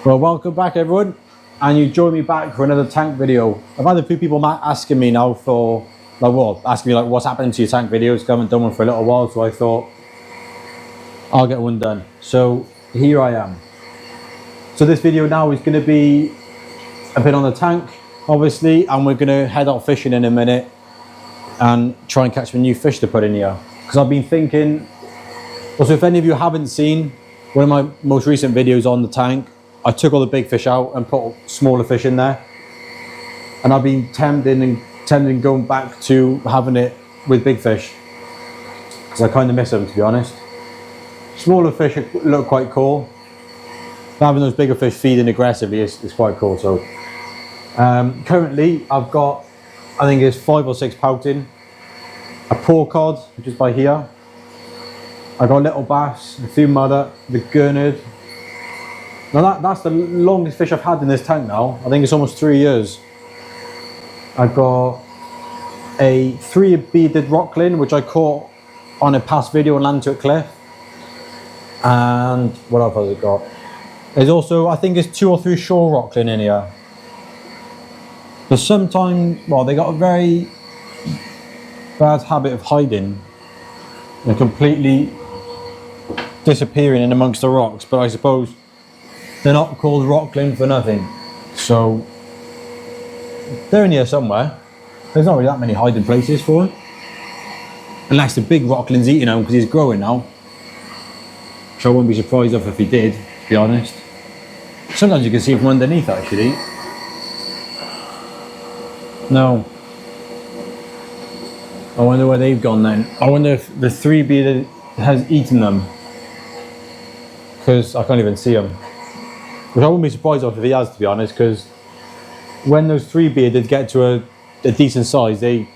Well, welcome back everyone, and you join me back for another tank video. I've had a few people asking me now for, asking me like what's happening to your tank videos. I haven't done one for a little while, so I thought I'll get one done. So here I am. So this video now is going to be a bit on the tank, obviously, and we're going to head out fishing in a minute and try and catch some new fish to put in here. Because I've been thinking, also if any of you haven't seen one of my most recent videos on the tank, I took all the big fish out and put smaller fish in there, and I've been tempting going back to having it with big fish because I kind of miss them, to be honest. Smaller fish look quite cool, but having those bigger fish feeding aggressively is quite cool. So currently I've got, I think it's 5 or 6 pouting, a pork cod which is by here, I got little bass, a few mudder, the gurnard. Now that's the longest fish I've had in this tank now. I think it's almost 3 years. I've got a 3-beaded rocklin, which I caught on a past video on Land to a Cliff. And what else has it got? There's also, I think it's 2 or 3 shore rocklin in here. But sometimes, well, they got a very bad habit of hiding and completely disappearing in amongst the rocks, but I suppose they're not called rocklin for nothing. So they're in here somewhere. There's not really that many hiding places for it, unless the big rocklin's eating them because he's growing now, which I wouldn't be surprised if he did, to be honest. Sometimes you can see from underneath actually. No, I wonder where they've gone then. I wonder if the 3-bearded has eaten them, because I can't even see them. Which I wouldn't be surprised if he has, to be honest, because when those 3-bearded get to a decent size, if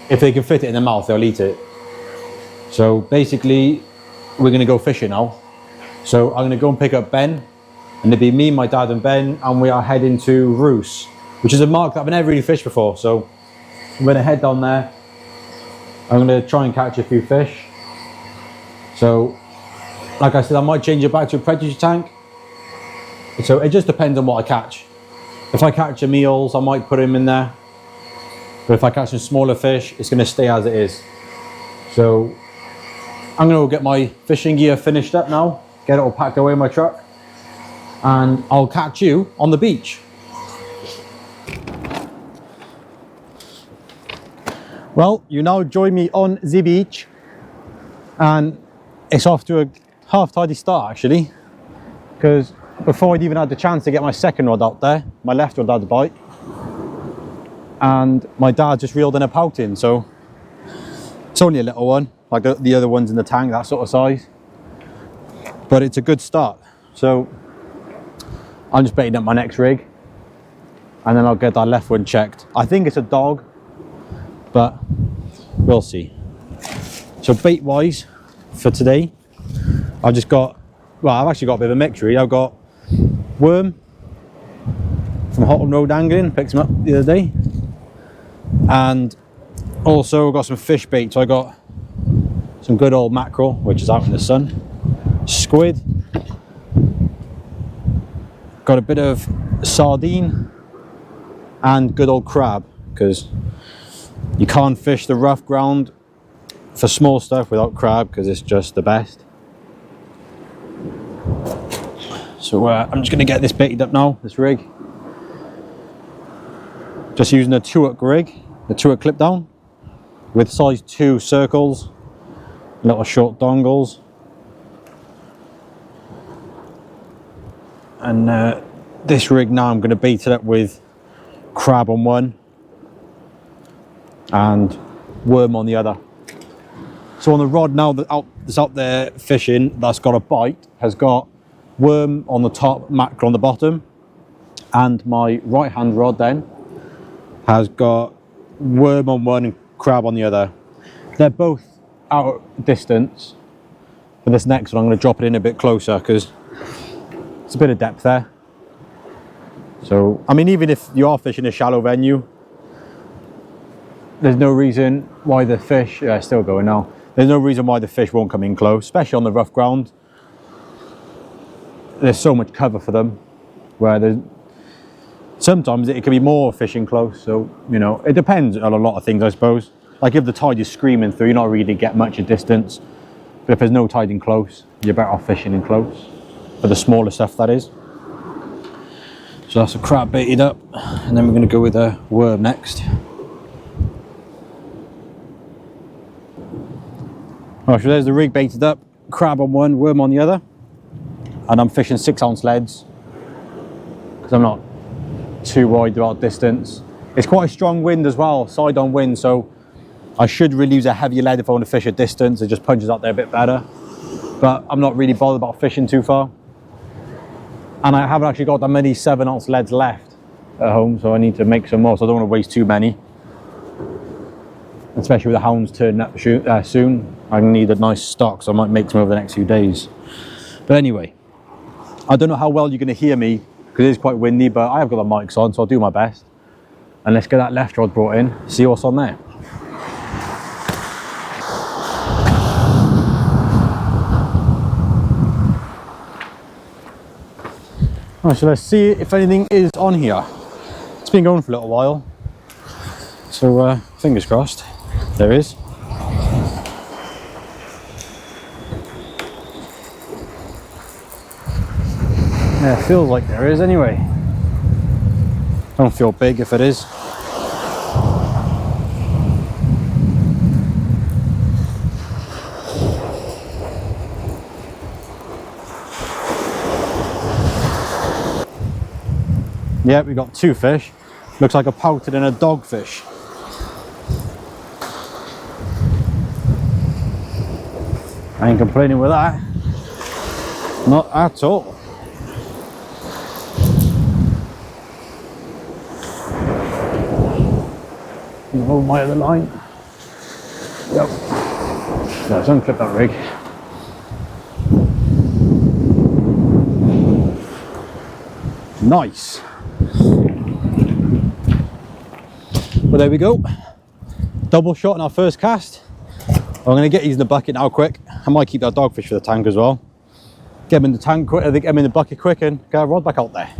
they can fit it in their mouth, they'll eat it. So basically, we're going to go fishing now. So I'm going to go and pick up Ben, and it'll be me, my dad and Ben, and we are heading to Roos, which is a mark that I've never really fished before. So I'm going to head down there. I'm going to try and catch a few fish. So like I said, I might change it back to a predator tank. So it just depends on what I catch. If I catch some eels, I might put him in there. But if I catch some smaller fish, it's going to stay as it is. So I'm going to get my fishing gear finished up now, get it all packed away in my truck, and I'll catch you on the beach. Well, you now join me on the beach, and it's off to a half-tidy start actually, because before I'd even had the chance to get my second rod out there, my left rod had a bite, and my dad just reeled in a pouting. So it's only a little one, like the other ones in the tank, that sort of size, but it's a good start. So I'm just baiting up my next rig, and then I'll get that left one checked. I think it's a dog, but we'll see. So bait wise for today, I've just got, well, I've actually got a bit of a mix really. I've got worm from Houghton Road Angling, picked him up the other day, and also got some fish bait. So I got some good old mackerel, which is out in the sun, squid, got a bit of sardine, and good old crab, because you can't fish the rough ground for small stuff without crab, because it's just the best. So I'm just going to get this baited up now, this rig. Just using a 2-hook rig, the 2-hook clip down, with size 2 circles, little short dongles. And this rig now I'm going to bait it up with crab on one and worm on the other. So on the rod now that's out there fishing, that's got a bite, has got worm on the top, mackerel on the bottom, and my right hand rod then has got worm on one and crab on the other. They're both out distance. For this next one I'm going to drop it in a bit closer because it's a bit of depth there. So I mean, even if you are fishing a shallow venue, there's no reason why the fish, yeah, it's still going now, there's no reason why the fish won't come in close, especially on the rough ground. there's so much cover for them, where there's sometimes it can be more fishing close. So, you know, it depends on a lot of things, I suppose. Like if the tide is screaming through, you're not really get much of distance. But if there's no tide in close, you're better off fishing in close. For the smaller stuff, that is. So that's a crab baited up, and then we're going to go with a worm next. Right, so there's the rig baited up, crab on one, worm on the other. And I'm fishing 6-ounce leads, because I'm not too worried about distance. It's quite a strong wind as well, side on wind, so I should really use a heavier lead if I want to fish a distance. It just punches out there a bit better. But I'm not really bothered about fishing too far. And I haven't actually got that many 7-ounce leads left at home, so I need to make some more, so I don't want to waste too many. Especially with the hounds turning up soon. I need a nice stock, so I might make some over the next few days. But anyway, I don't know how well you're going to hear me, because it is quite windy, but I have got the mics on, so I'll do my best. And let's get that left rod brought in, see what's on there. Right, so let's see if anything is on here. It's been going for a little while, so fingers crossed. There is. Yeah, it feels like there is anyway. Don't feel big if it is. Yeah, we got 2 fish. Looks like a pouted and a dogfish. I ain't complaining with that. Not at all. Hold my other line. Yep. So let's unclip that rig. Nice. Well, there we go. Double shot in our first cast. I'm going to get these in the bucket now quick. I might keep that dogfish for the tank as well. Get them in the tank quick, get them in the bucket quick and get our rod back out there.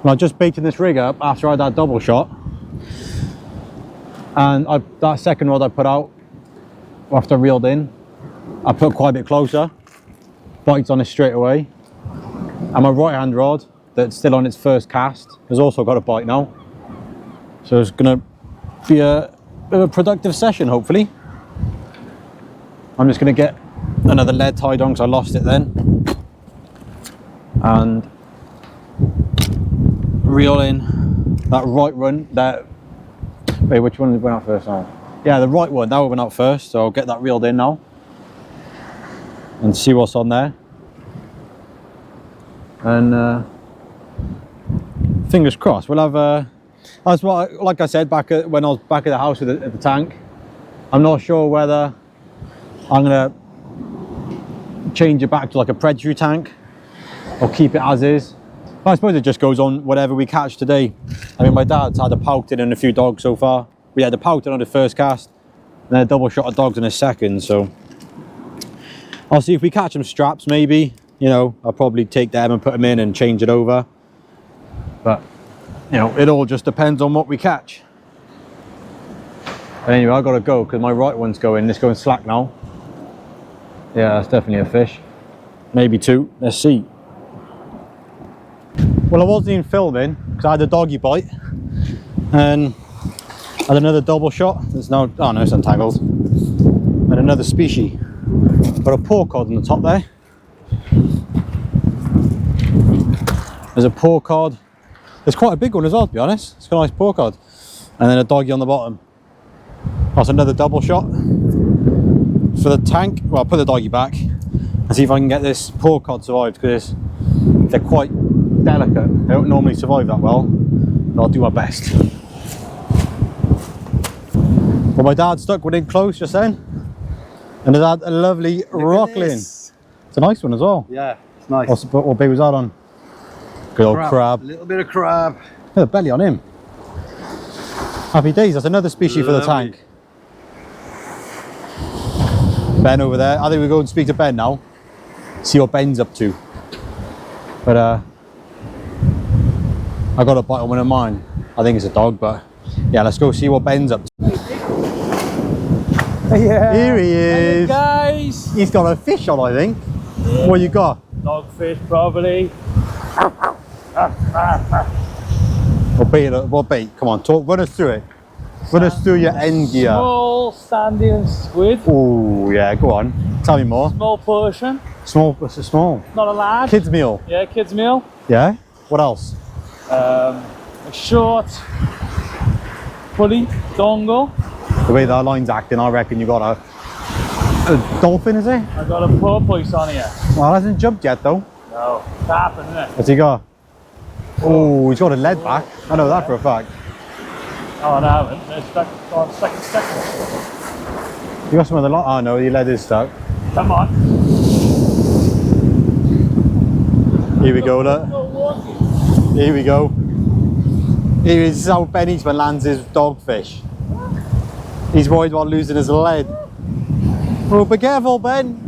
Well, I just baited this rig up after I had that double shot. And that second rod I put out, after I reeled in, I put quite a bit closer. Bites on it straight away. And my right hand rod, that's still on its first cast, has also got a bite now. So it's going to be a bit of a productive session, hopefully. I'm just going to get another lead tied on because I lost it then. And reel in that right run. Wait, which one went out first now? Yeah, the right one, that one went out first, so I'll get that reeled in now. And see what's on there. And fingers crossed, we'll have that's what, like I said, when I was back at the house with the tank, I'm not sure whether I'm gonna change it back to like a predatory tank or keep it as is. But I suppose it just goes on whatever we catch today. I mean, my dad's had a pouted and a few dogs so far. We had a pouted on the first cast and then a double shot of dogs in a second, so I'll see if we catch them straps, maybe. You know, I'll probably take them and put them in and change it over. But, you know, it all just depends on what we catch. But anyway, I've got to go because my right one's going. It's going slack now. Yeah, that's definitely a fish. Maybe 2. Let's see. Well, I wasn't even filming because I had a doggy bite. And I had another double shot. There's no, oh no, it's untangled. And another species. Got a porcod on the top there. There's a porcod. There's quite a big one as well, to be honest. It's got a nice porcod. And then a doggy on the bottom. That's another double shot. For the tank, well, I'll put the doggy back and see if I can get this porcod survived, because they're quite delicate. They don't normally survive that well, but I'll do my best. Well, my dad stuck one in close just then. And it had a lovely rockling. It's a nice one as well. Yeah, it's nice. What bait was that on? Good old crab. A little bit of crab. Look at the belly on him. Happy days. That's another species for the tank. Ben over there. I think we'll go and speak to Ben now. See what Ben's up to. But I got a bite on one of mine. I think it's a dog, but yeah, let's go see what Ben's up to. Yeah. Here he is. Hey guys. He's got a fish on, I think. Yeah. What you got? Dogfish, probably. What bait? Come on, run us through it. Run us through your end gear. Small sandy and squid. Oh yeah, go on. Tell me more. Small portion. Small, what's a small? Not a large. Kids meal. Yeah, kids meal. Yeah. What else? A short pulley dongle. The way that line's acting, I reckon you got a dolphin, is it? I got a porpoise on here. Well, hasn't jumped yet though. No, it's happening, isn't it? What's he got? Oh, he's got a lead back. I know that for a fact. Oh, no, I haven't. It's stuck on second. You got some of the lot. Oh no, your lead is stuck. Come on. Here we go, look. Here we go. Here is how Ben Eastman lands his dogfish. He's worried about losing his lead. Oh, be careful, Ben.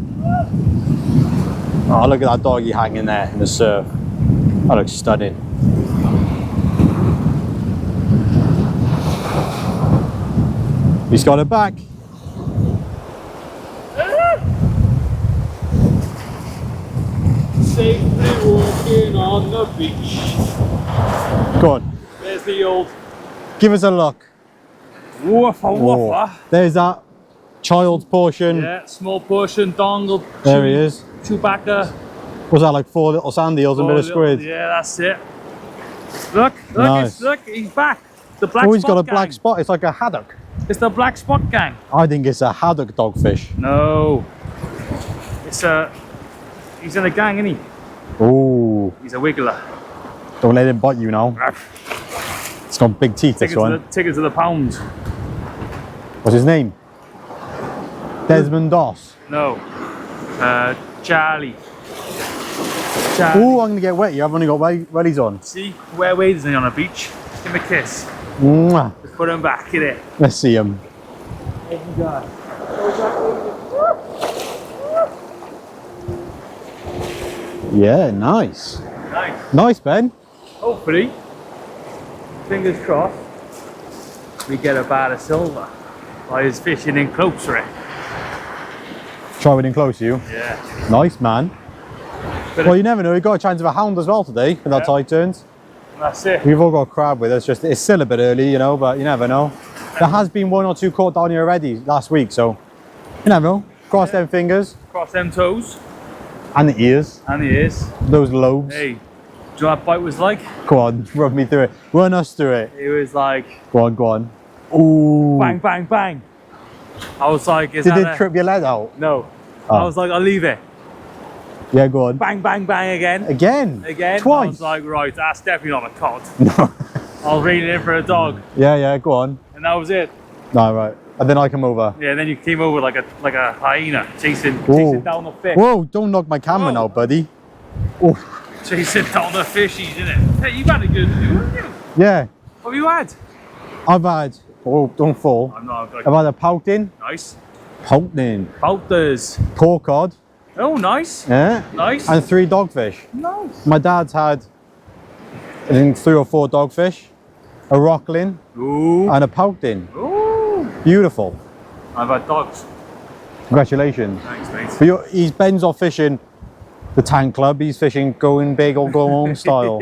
Oh, look at that doggy hanging there in the surf. That looks stunning. He's got it back. Safely walking on the beach. Go on. There's the old Give us a look. woofer woofer. Oh, there's that child's portion. Yeah, small portion dongle. There he is. Chewbacca. Was that like 4 little sand eels and a bit of squid? Yeah, that's it. Look, Nice. look, he's back. The black Oh, he's spot got a gang. black spot. It's like a haddock. It's the black spot gang. I think it's a haddock dogfish. No. He's in a gang, isn't he? Oh, He's a wiggler. don't let him bite you now. It's got big teeth, this one. Tickets to the pound. What's his name? Desmond Doss. No. Charlie. Oh, I'm going to get wet here. I've only got wellies on. See, where waders he on a beach? Give him a kiss. Mwah. Just put him back in it. Let's see him. There you go. Yeah, nice. Nice. Nice, Ben. Hopefully, fingers crossed, we get a bar of silver by his fishing in closer. Try winning close to you. Yeah. Nice, man. But Well, you never know. We've got a chance of a hound as well today with our Yeah. tide turns. that's it. We've all got a crab with us. It's still a bit early, you know, but you never know. There has been 1 or 2 caught down here already last week, so you never know. Cross them fingers Cross them toes and the ears, and the ears. those lobes. Hey, do you know what that bite was like? Go on, rub me through it. Run us through it. It was like Go on, go on. Ooh. bang, bang, bang. I was like, is Did that it trip your leg out? No. Oh. I was like, I'll leave it. Yeah, go on. Bang, bang, bang again. Again? Again. I Twice? was like, right, that's definitely not a cod. No. I was reeling in for a dog, Yeah, go on. and that was it. No, right. And then I come over. Yeah, and then you came over like a hyena, chasing Whoa. down the fish. Whoa, don't knock my camera Whoa. now, buddy. Oh, Chasing down the fishies, innit? Hey, you've had a good do, haven't you? yeah. What have you had? I've had, oh, don't fall. I'm not like, I've had a pouting, nice. Pouters. pork cod, Oh, nice. yeah, Nice. and 3 dogfish. Nice. My dad's had, I think, 3 or 4 dogfish, a rocklin, Ooh. and a pouting. Ooh. Beautiful. I've had dogs. Congratulations. Thanks, mate. But Ben's off fishing the tank club. He's fishing going big or go home style.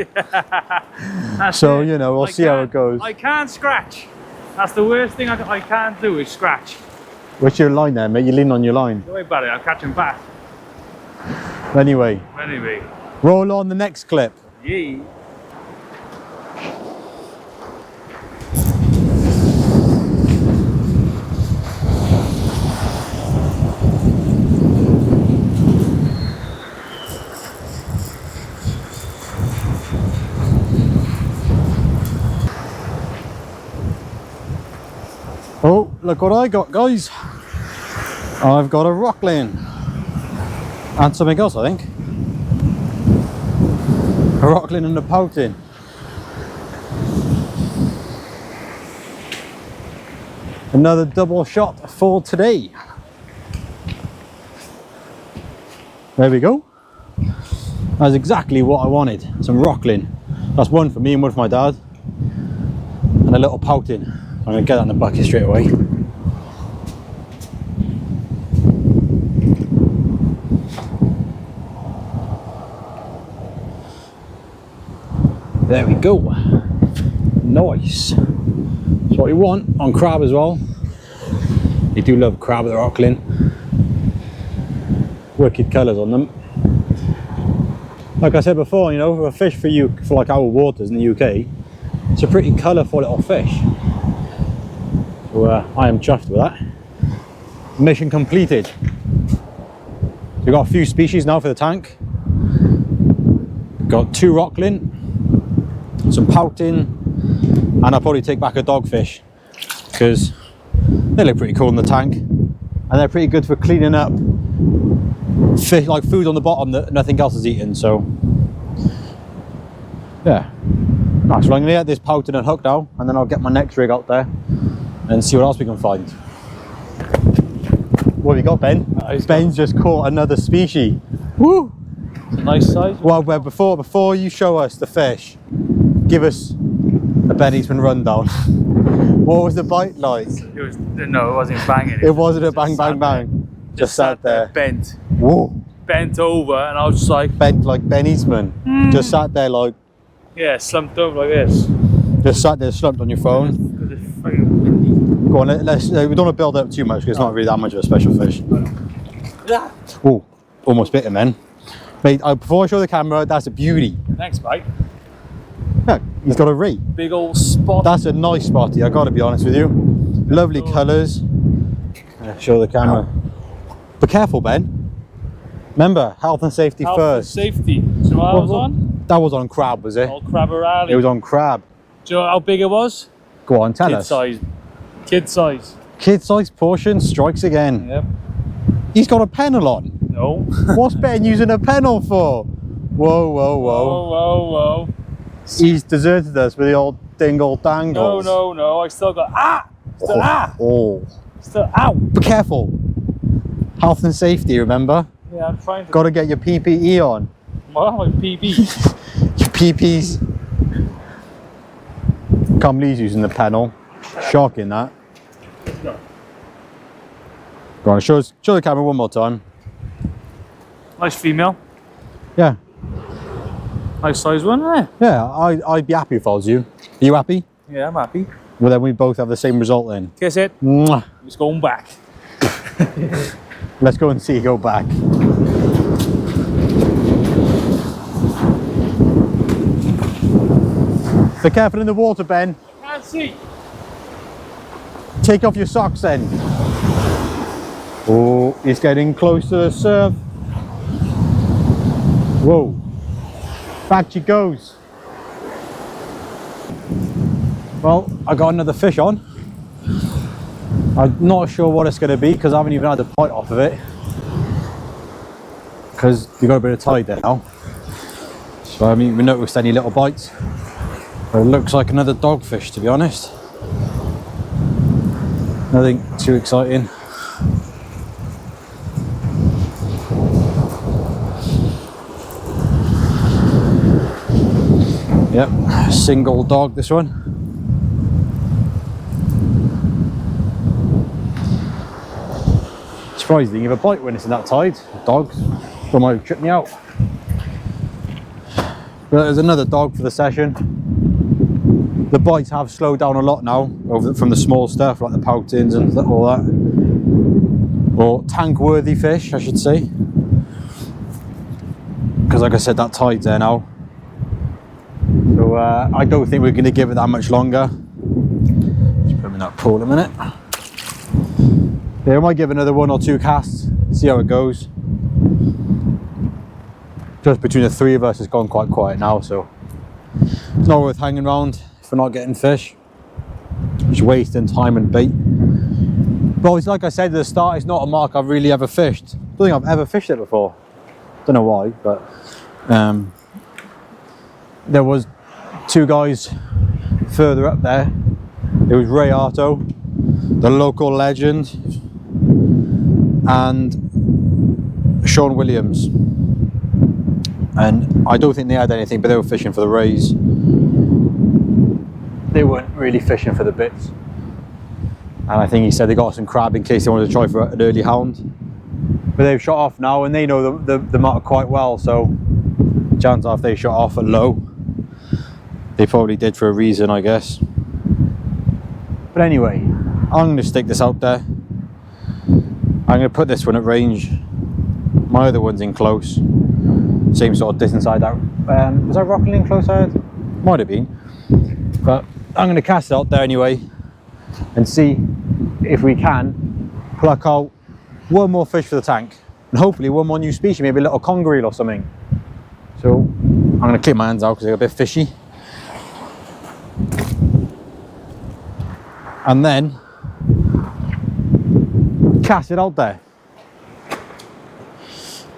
That's So, it. you know, we'll I see how can't- it goes. I can't scratch. That's the worst thing I can't do is scratch. What's your line there, mate? You lean on your line. Don't worry about it, I'll catch him back. Anyway, Anyway, roll on the next clip. yeah. Oh, look what I got, guys. I've got a rocklin. And something else, I think. A rocklin and a pouting. Another double shot for today. There we go. That's exactly what I wanted. Some rockling. That's one for me and one for my dad. And a little pouting. I'm going to get that in the bucket straight away. There we go. Nice. That's what you want on crab as well. They do love crab with the rockling. Wicked colours on them. Like I said before, you know, for a fish for like our waters in the UK, it's a pretty colourful little fish. So I am chuffed with that. Mission completed. So we've got a few species now for the tank. Got 2 rockling, some pouting, and I'll probably take back a dogfish because they look pretty cool in the tank, and they're pretty good for cleaning up fish, like food on the bottom that nothing else is eaten. So yeah, nice. Well, I'm gonna get this pouted and hooked now, and then I'll get my next rig out there and see what else we can find. What have you got, Ben? Ben's just caught another species. Woo! It's a nice size. Well, before you show us the fish, give us a Ben Eastman rundown. What was the bite like? No, it wasn't banging. It wasn't a bang bang bang. Just sat there. Bent. Whoa. Bent over, and I was just like... Bent like Ben Eastman. Just sat there like... Yeah, slumped over like this. Just sat there slumped on your phone. Because it's fucking windy. Go on, let's, we don't want to build up too much because it's not really that much of a special fish. Oh, almost bit him then. Mate, before I show the camera, that's a beauty. Thanks, mate. Yeah, he's got a rate. Big old spot. That's a nice spotty, I got to be honest with you. Lovely colours. Show the camera. Be careful, Ben. Remember, health and safety first. Health and safety. So what was on? That was on crab, was it? Old crabberally. It was on crab. Do you know how big it was? Go on, tell Kid us. size. Kid size. Kid size portion strikes again. Yep. He's got a pennel on. No. What's Ben using a pennel for? Whoa, whoa, whoa. Whoa, whoa, whoa. He's deserted us with the old dingle dangles. No. I still got... Ah! Still Oh. Still... Ow! Be careful. Health and safety, remember? Yeah, I'm trying to... Got to get your PPE on. What? My PB? Your PPs. Can't believe he's using the pennel. Shocking that. No. Go on, show the camera one more time. Nice female. Yeah. Nice size one, eh? Yeah, I'd be happy if I was you. Are you happy? Yeah, I'm happy. Well, then we both have the same result then. Kiss it. Mwah. It's going back. Let's go and see you go back. Be careful in the water, Ben. Can't see. Take off your socks then. Oh, he's getting close to the surf. Whoa. Back she goes. Well, I got another fish on. I'm not sure what it's going to be because I haven't even had the bite off of it. Because you've got a bit of tide there now. So I haven't even noticed any little bites. But it looks like another dogfish, to be honest. Nothing too exciting. Yep, single dog this one. Surprised they give a bite when it's in that tide. Dogs, they might trip me out. But there's another dog for the session. The bites have slowed down a lot now from the small stuff like the poutins and all that. Or tank-worthy fish, I should say. Because like I said, that tide's there now. So I don't think we're going to give it that much longer. Just put them in that pool a minute. Yeah, I might give another 1 or 2 casts, see how it goes. Just between the 3 of us, it's gone quite quiet now, so it's not worth hanging around if we're not getting fish. Just wasting time and bait. But obviously, like I said at the start, it's not a mark I've really ever fished. I don't think I've ever fished it before. Don't know why, but there was 2 guys further up there. It was Ray Arto, the local legend, and Sean Williams, and I don't think they had anything, but they were fishing for the rays. They weren't really fishing for the bits, and I think he said they got some crab in case they wanted to try for an early hound, but they've shot off now and they know the matter quite well, so chances are if they shot off at low, they probably did for a reason, I guess. But anyway, I'm going to stick this out there. I'm going to put this one at range. My other one's in close, same sort of distance side out. Was I rocking in close side? Might have been, but I'm going to cast it out there anyway and see if we can pluck out one more fish for the tank, and hopefully one more new species, maybe a little conger eel or something. So I'm going to clean my hands out because they're a bit fishy, and then cast it out there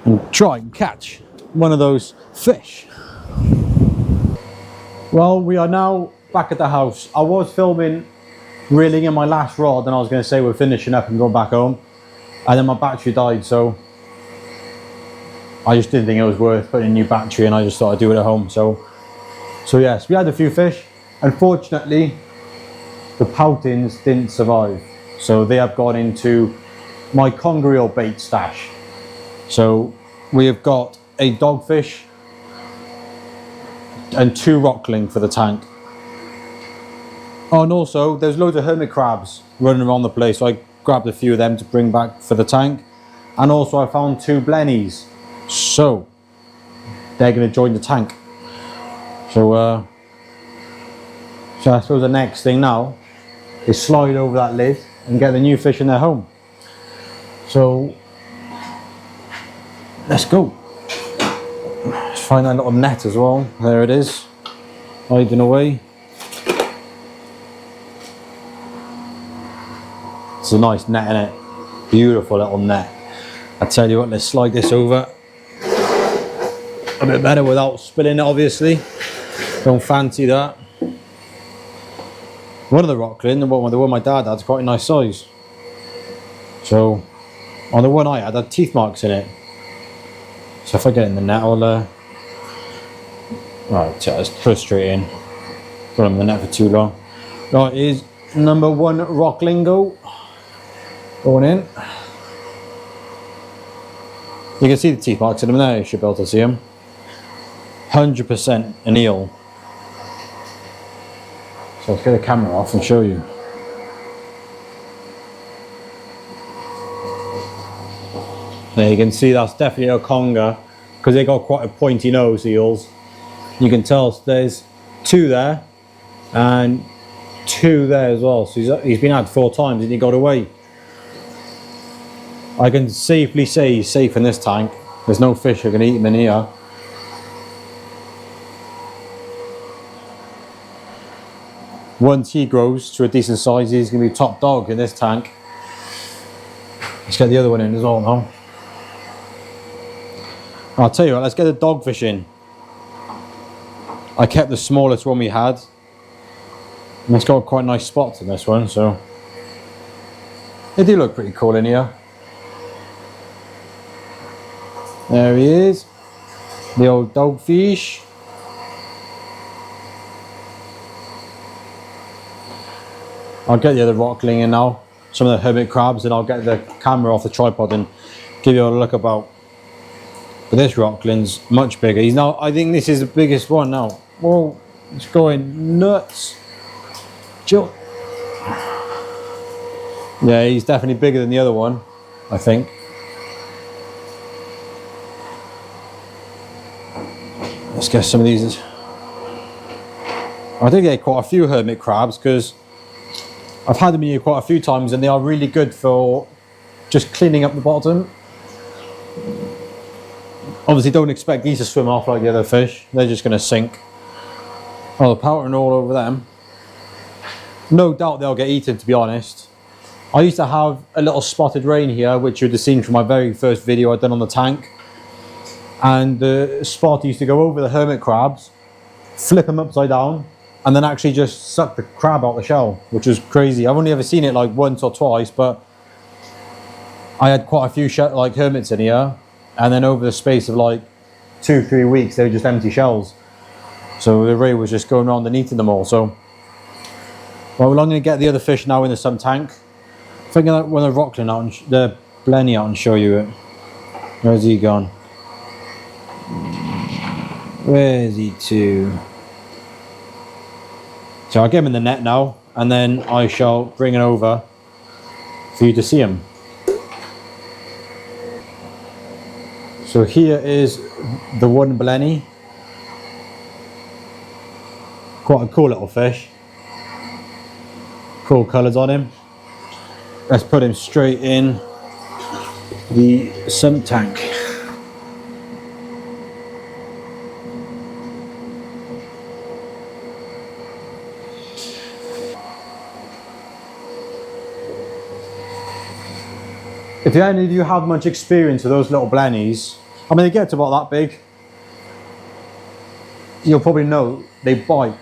and try and catch one of those fish. Well, we are now back at the house. I was filming reeling in my last rod and I was going to say we're finishing up and going back home, and then my battery died, so I just didn't think it was worth putting a new battery, and I just thought I'd do it at home. So yes, we had a few fish. Unfortunately, the poutins didn't survive, so they have gone into my conger eel bait stash. So we have got a dogfish and 2 rockling for the tank. Oh, and also there's loads of hermit crabs running around the place, so I grabbed a few of them to bring back for the tank. And also I found 2 blennies, so they're going to join the tank. So I suppose the next thing now is slide over that lid and get the new fish in their home. So let's go. Let's find that little net as well. There it is, hiding away. It's a nice net, isn't it? Beautiful little net. I tell you what, let's slide this over a bit better without spilling it, obviously. Don't fancy that. One of the rockling, the one my dad had, is quite a nice size. So on the one I had teeth marks in it. So if I get in the net, I'll right, let's put it straight in. Got him in the net for too long. Right, here's number 1 rockling going in. You can see the teeth marks in them there, you should be able to see them. 100% an eel. So let's get the camera off and show you. There you can see that's definitely a conger, because they got quite a pointy nose, eels. You can tell there's 2 there and 2 there as well. So he's been had 4 times and he got away. I can safely say he's safe in this tank. There's no fish that can eat him in here. Once he grows to a decent size, he's going to be top dog in this tank. Let's get the other one in as well now. I'll tell you what, let's get the dogfish in. I kept the smallest one we had, and it's got quite nice spots in this one, so they do look pretty cool in here. There he is, the old dogfish. I'll get the other rockling in now, some of the hermit crabs, and I'll get the camera off the tripod and give you a look about. But this rockling's much bigger. He's now, I think this is the biggest one now. Whoa, it's going nuts. Chill. Yeah, he's definitely bigger than the other one, I think. Let's get some of these. I did get quite a few hermit crabs because I've had them in here quite a few times, and they are really good for just cleaning up the bottom. Obviously don't expect these to swim off like the other fish, they're just going to sink. Oh, the powdering all over them. No doubt they'll get eaten, to be honest. I used to have a little spotted rain here, which you'd have seen from my very first video I'd done on the tank. And the spot used to go over the hermit crabs, flip them upside down, and then actually just suck the crab out the shell, which was crazy. I've only ever seen it like once or twice, but I had quite a few like hermits in here, and then over the space of like 2-3 weeks they were just empty shells. So the ray was just going around and eating them all. So well, I'm going to get the other fish now in the sump tank. I'm thinking that when the rockling out, and the blenny out, and show you it. Where's he gone? Where is he to? So I'll get him in the net now, and then I shall bring it over for you to see him. So here is the one blenny. Quite a cool little fish. Cool colours on him. Let's put him straight in the sump tank. If any of you have much experience with those little blennies, I mean they get to about that big, you'll probably know they bite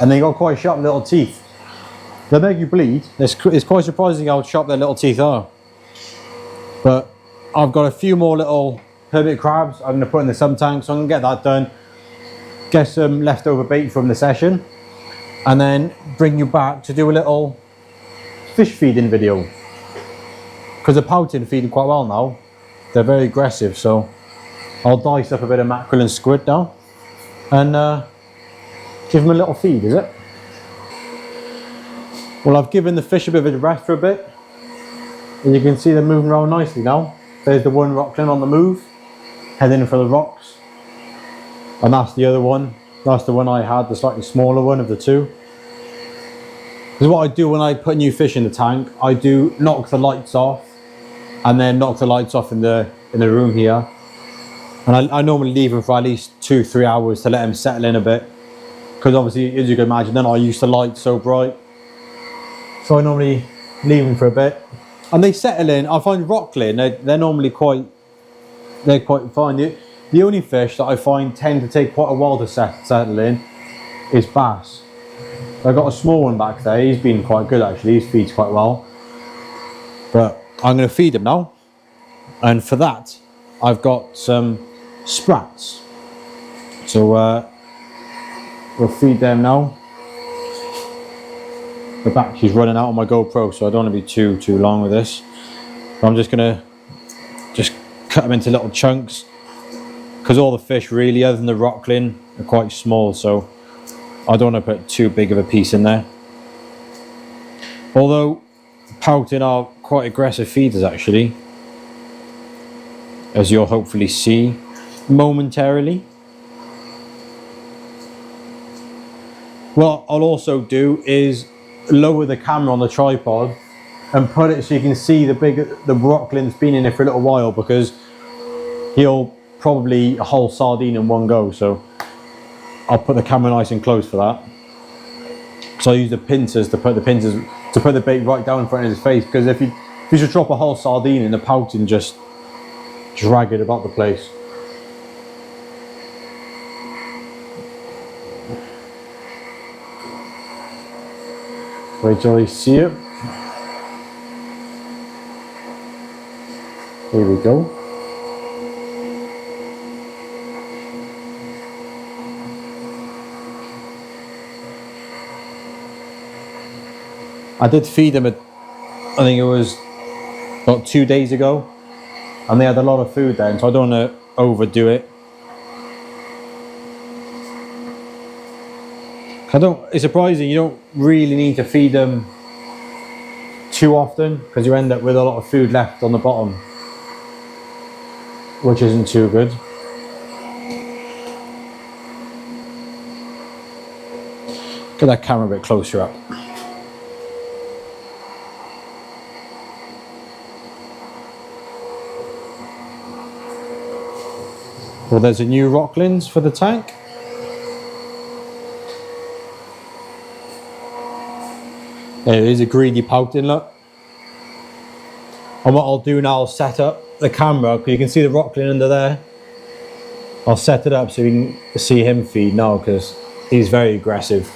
and they got quite sharp little teeth. They make you bleed. It's quite surprising how sharp their little teeth are. But I've got a few more little hermit crabs I'm going to put in the sump tank, so I'm going to get that done, get some leftover bait from the session, and then bring you back to do a little fish feeding video. Because the pouting feeding quite well now. They're very aggressive, so I'll dice up a bit of mackerel and squid now and give them a little feed, is it? Well, I've given the fish a bit of a rest for a bit, and you can see they're moving around nicely now. There's the one rockling on the move, heading for the rocks, and that's the other one. That's the one I had, the slightly smaller one of the two. Because what I do when I put new fish in the tank, I do knock the lights off, and then knock the lights off in the room here, and I normally leave them for at least 2-3 hours to let them settle in a bit, because obviously, as you can imagine, then I use the light so bright. So I normally leave them for a bit, and they settle in. I find rockling, they're normally quite fine. The only fish that I find tend to take quite a while to settle in is bass. I've got a small one back there. He's been quite good actually. He feeds quite well. But I'm going to feed him now, and for that I've got some sprats. So we'll feed them now. The battery's running out on my GoPro, so I don't want to be too long with this. But I'm just gonna cut them into little chunks, because all the fish really, other than the rockling, are quite small, so I don't want to put too big of a piece in there. Although pouting are quite aggressive feeders actually, as you'll hopefully see momentarily. What I'll also do is lower the camera on the tripod and put it so you can see the rockling's been in it for a little while, because he'll probably eat a whole sardine in one go. So I'll put the camera nice and close for that. So I use the pincers to put the bait right down in front of his face, because if you should drop a whole sardine in, the pouting just drag it about the place. Wait till you see it. Here we go. I did feed them, I think it was about 2 days ago, and they had a lot of food then, so I don't want to overdo it. It's surprising, you don't really need to feed them too often, because you end up with a lot of food left on the bottom, which isn't too good. Get that camera a bit closer up. Well, there's a new rocklins for the tank. There is a greedy pouting, look. And what I'll do now, I'll set up the camera, because you can see the rocklin under there. I'll set it up so you can see him feed now, because he's very aggressive.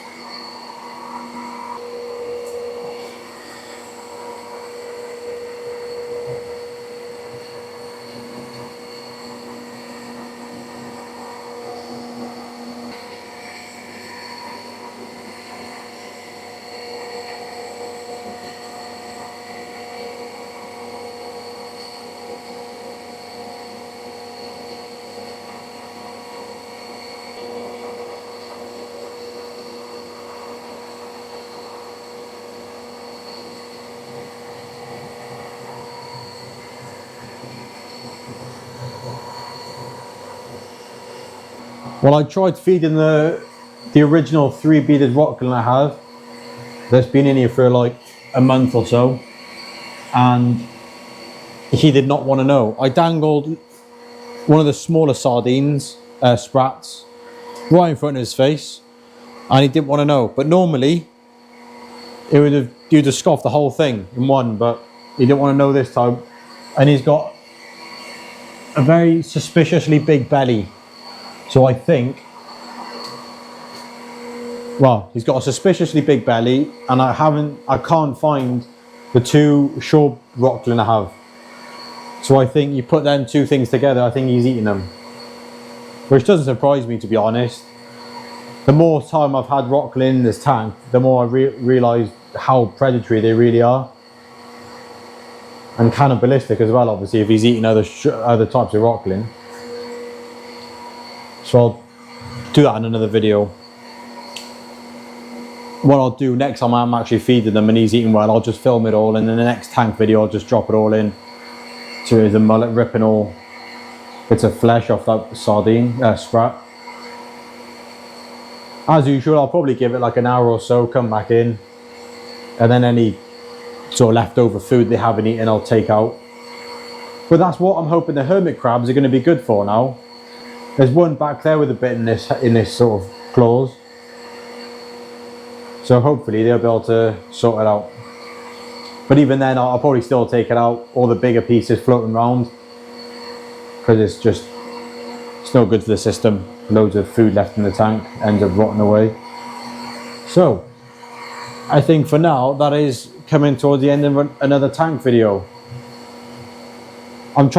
Well, I tried feeding the original 3-beaded rockling I have. That's been in here for like a month or so, and he did not want to know. I dangled one of the smaller sardines, sprats, right in front of his face, and he didn't want to know. But normally, you'd have scoffed the whole thing in one, but he didn't want to know this time. And he's got a very suspiciously big belly, so I think, well, he's got a suspiciously big belly, and I can't find the 2 shore rockling I have. So I think you put them 2 things together, I think he's eating them. Which doesn't surprise me, to be honest. The more time I've had rockling in this tank, the more I realise how predatory they really are. And cannibalistic as well, obviously, if he's eating other types of rockling. So I'll do that in another video. What I'll do next time I'm actually feeding them and he's eating well, I'll just film it all, and in the next tank video I'll just drop it all in. So there's a mullet ripping all bits of flesh off that sardine sprat. As usual, I'll probably give it like an hour or so, come back in, and then any sort of leftover food they haven't eaten I'll take out. But that's what I'm hoping the hermit crabs are going to be good for now. There's one back there with a bit in this sort of claws, so hopefully they'll be able to sort it out. But even then, I'll probably still take it out, all the bigger pieces floating around, because it's no good for the system. Loads of food left in the tank, ends up rotting away. So I think for now that is coming towards the end of another tank video. I'm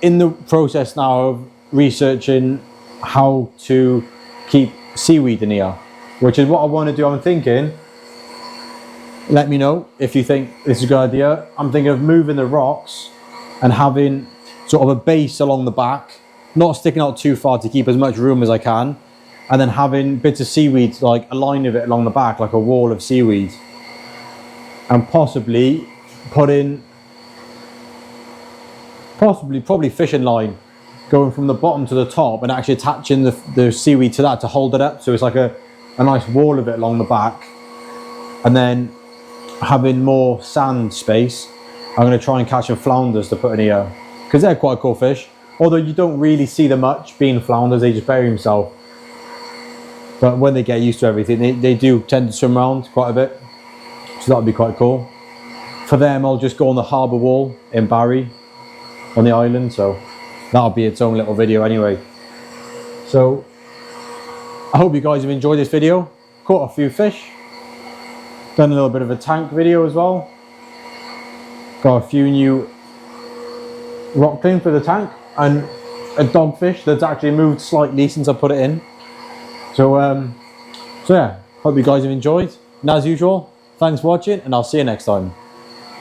in the process now of researching how to keep seaweed in here, which is what I want to do. I'm thinking, let me know if you think this is a good idea. I'm thinking of moving the rocks and having sort of a base along the back, not sticking out too far to keep as much room as I can, and then having bits of seaweed, like a line of it along the back, like a wall of seaweed, and possibly put in probably fishing line going from the bottom to the top and actually attaching the seaweed to that to hold it up, so it's like a nice wall of it along the back. And then having more sand space, I'm going to try and catch some flounders to put in here, because they're quite cool fish, although you don't really see them much being flounders, they just bury themselves. But when they get used to everything, they do tend to swim around quite a bit, so that would be quite cool. For them, I'll just go on the harbour wall in Barry on the island, so that'll be its own little video anyway. So I hope you guys have enjoyed this video. Caught a few fish, done a little bit of a tank video as well, got a few new rockling for the tank, and a dogfish that's actually moved slightly since I put it in. So yeah, hope you guys have enjoyed, and as usual, thanks for watching, and I'll see you next time.